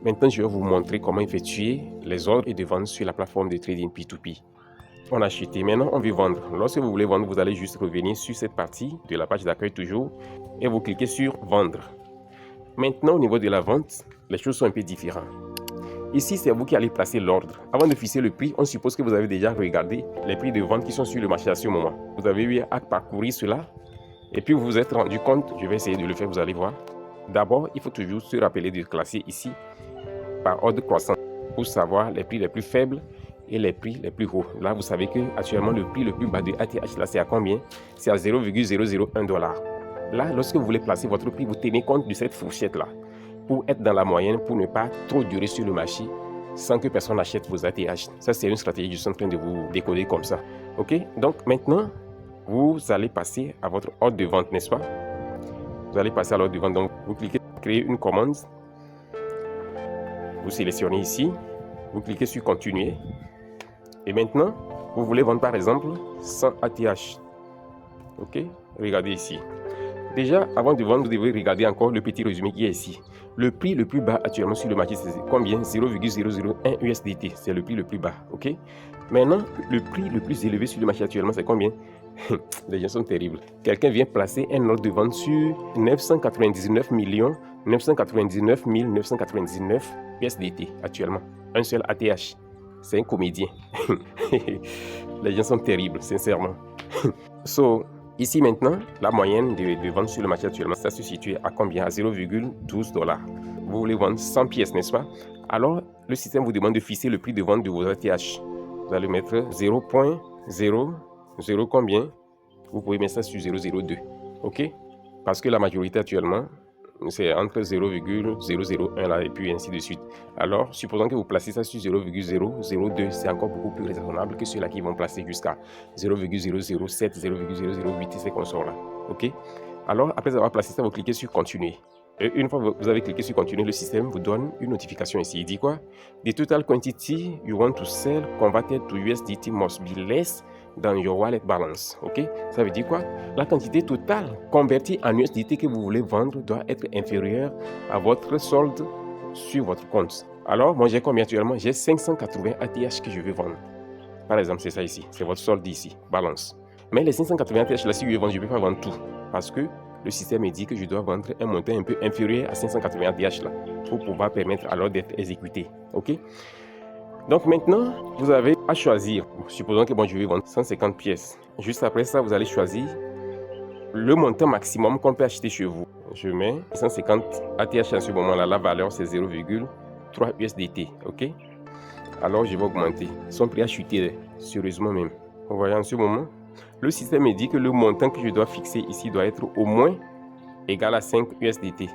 Maintenant, je vais vous montrer comment effectuer les ordres de vente sur la plateforme de trading P2P. On a acheté, maintenant on veut vendre. Lorsque vous voulez vendre, vous allez juste revenir sur cette partie de la page d'accueil toujours et vous cliquez sur vendre. Maintenant, au niveau de la vente, les choses sont un peu différentes. Ici, c'est vous qui allez placer l'ordre. Avant de fixer le prix, on suppose que vous avez déjà regardé les prix de vente qui sont sur le marché à ce moment. Vous avez eu à parcourir cela et puis vous vous êtes rendu compte, je vais essayer de le faire, vous allez voir. D'abord, il faut toujours se rappeler de classer ici par ordre croissant pour savoir les prix les plus faibles et les prix les plus hauts. Là, vous savez que actuellement le prix le plus bas de ATH, là, c'est à combien? C'est à 0,001 $. Là, lorsque vous voulez placer votre prix, vous tenez compte de cette fourchette-là pour être dans la moyenne, pour ne pas trop durer sur le marché sans que personne n'achète vos ATH. Ça, c'est une stratégie que je suis en train de vous décoder comme ça. OK? Donc, maintenant, vous allez passer à votre ordre de vente, n'est-ce pas? Vous allez passer à l'ordre de vente. Donc, vous cliquez créer une commande. Vous sélectionnez ici. Vous cliquez sur continuer. Et maintenant, vous voulez vendre par exemple 100 ATH. OK? Regardez ici. Déjà, avant de vendre, vous devez regarder encore le petit résumé qui est ici. Le prix le plus bas actuellement sur le marché, c'est combien? 0,001 USDT. C'est le prix le plus bas. OK? Maintenant, le prix le plus élevé sur le marché actuellement, c'est combien? Les gens sont terribles. Quelqu'un vient placer un ordre de vente sur 999 999 999 USDT actuellement. Un seul ATH. C'est un comédien. Les gens sont terribles, sincèrement. Ici maintenant, la moyenne de vente sur le marché actuellement, ça se situe à combien? À 0,12 $. Vous voulez vendre 100 pièces, n'est-ce pas? Alors, le système vous demande de fixer le prix de vente de vos ATH. Vous allez mettre 0,00 combien? Vous pouvez mettre ça sur 0,02. OK? Parce que la majorité actuellement, c'est entre 0,001 là et puis ainsi de suite. Alors, supposons que vous placez ça sur 0,002, c'est encore beaucoup plus raisonnable que ceux-là qui vont placer jusqu'à 0,007, 0,008, ces consorts-là. OK? Alors, après avoir placé ça, vous cliquez sur continuer. Et une fois que vous avez cliqué sur continuer, le système vous donne une notification ici. Il dit quoi? The total quantity you want to sell converted to USDT must be less than your wallet balance. OK? Ça veut dire quoi? La quantité totale convertie en USDT que vous voulez vendre doit être inférieure à votre solde sur votre compte. Alors, moi j'ai combien actuellement? J'ai 580 ATH que je veux vendre. Par exemple, c'est ça ici. C'est votre solde ici, balance. Mais les 580 ATH là, si je veux vendre, je ne peux pas vendre tout. Parce que le système me dit que je dois vendre un montant un peu inférieur à 580 ATH là, pour pouvoir permettre alors d'être exécuté. OK? Donc maintenant, vous avez à choisir. Supposons que je vais vendre 150 pièces. Juste après ça, vous allez choisir le montant maximum qu'on peut acheter chez vous. Je mets 150 ATH en ce moment-là. La valeur, c'est 0,3 USDT. OK? Alors, je vais augmenter. Son prix a chuté, sérieusement même. Vous voyez, en ce moment, le système me dit que le montant que je dois fixer ici doit être au moins égal à 5 USDT.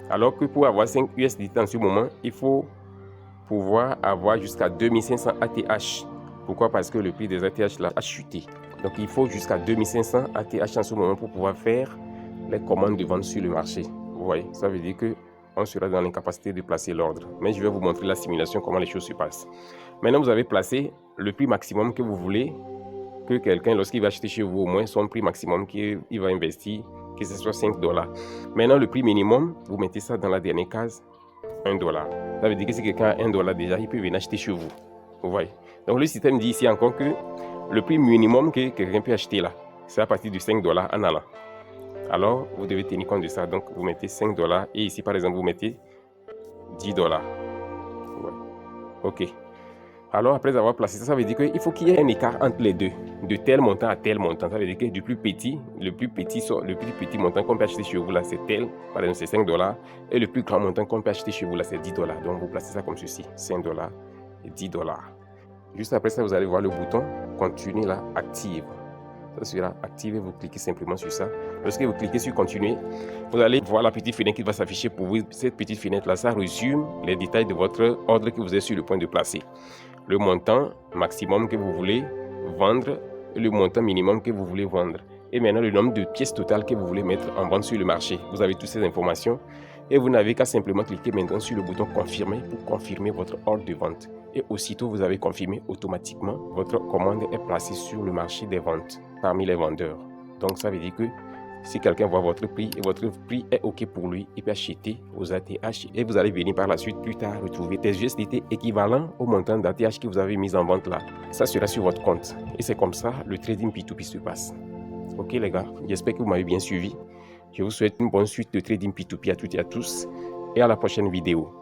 Alors que pour avoir 5 USDT en ce moment, il faut pouvoir avoir jusqu'à 2500 ATH. Pourquoi? Parce que le prix des ATH là a chuté. Donc il faut jusqu'à 2500 ATH en ce moment pour pouvoir faire les commandes de vente sur le marché. Vous voyez, ça veut dire que on sera dans l'incapacité de placer l'ordre. Mais je vais vous montrer la simulation, comment les choses se passent. Maintenant, vous avez placé le prix maximum que vous voulez que quelqu'un, lorsqu'il va acheter chez vous, au moins son prix maximum qu'il va investir, que ce soit 5 $. Maintenant, le prix minimum, vous mettez ça dans la dernière case, 1 $. Ça veut dire que si quelqu'un a 1 $ déjà, il peut venir acheter chez vous. Vous voyez? Donc le système dit ici encore que le prix minimum que quelqu'un peut acheter là, c'est à partir de 5 $ en allant. Alors, vous devez tenir compte de ça. Donc, vous mettez 5 $ et ici, par exemple, vous mettez 10 $. Ouais. OK. Alors, après avoir placé ça, ça veut dire qu'il faut qu'il y ait un écart entre les deux, de tel montant à tel montant. Ça veut dire que du plus petit, le plus petit montant qu'on peut acheter chez vous là, c'est tel, par exemple, c'est 5 $. Et le plus grand montant qu'on peut acheter chez vous là, c'est 10 $. Donc, vous placez ça comme ceci, 5 $ et 10 $. Juste après ça, vous allez voir le bouton continuer là, active. Ça sera activé, vous cliquez simplement sur ça. Lorsque vous cliquez sur continuer, vous allez voir la petite fenêtre qui va s'afficher pour vous. Cette petite fenêtre là, ça résume les détails de votre ordre que vous êtes sur le point de placer. Le montant maximum que vous voulez vendre et le montant minimum que vous voulez vendre. Et maintenant le nombre de pièces totales que vous voulez mettre en vente sur le marché. Vous avez toutes ces informations et vous n'avez qu'à simplement cliquer maintenant sur le bouton confirmer pour confirmer votre ordre de vente. Et aussitôt vous avez confirmé, automatiquement votre commande est placée sur le marché des ventes parmi les vendeurs. Donc ça veut dire que Si quelqu'un voit votre prix et votre prix est OK pour lui, il peut acheter aux ATH et vous allez venir par la suite plus tard retrouver des USDT équivalents au montant d'ATH que vous avez mis en vente là. Ça sera sur votre compte. Et c'est comme ça le trading P2P se passe. OK les gars, j'espère que vous m'avez bien suivi. Je vous souhaite une bonne suite de trading P2P à toutes et à tous et à la prochaine vidéo.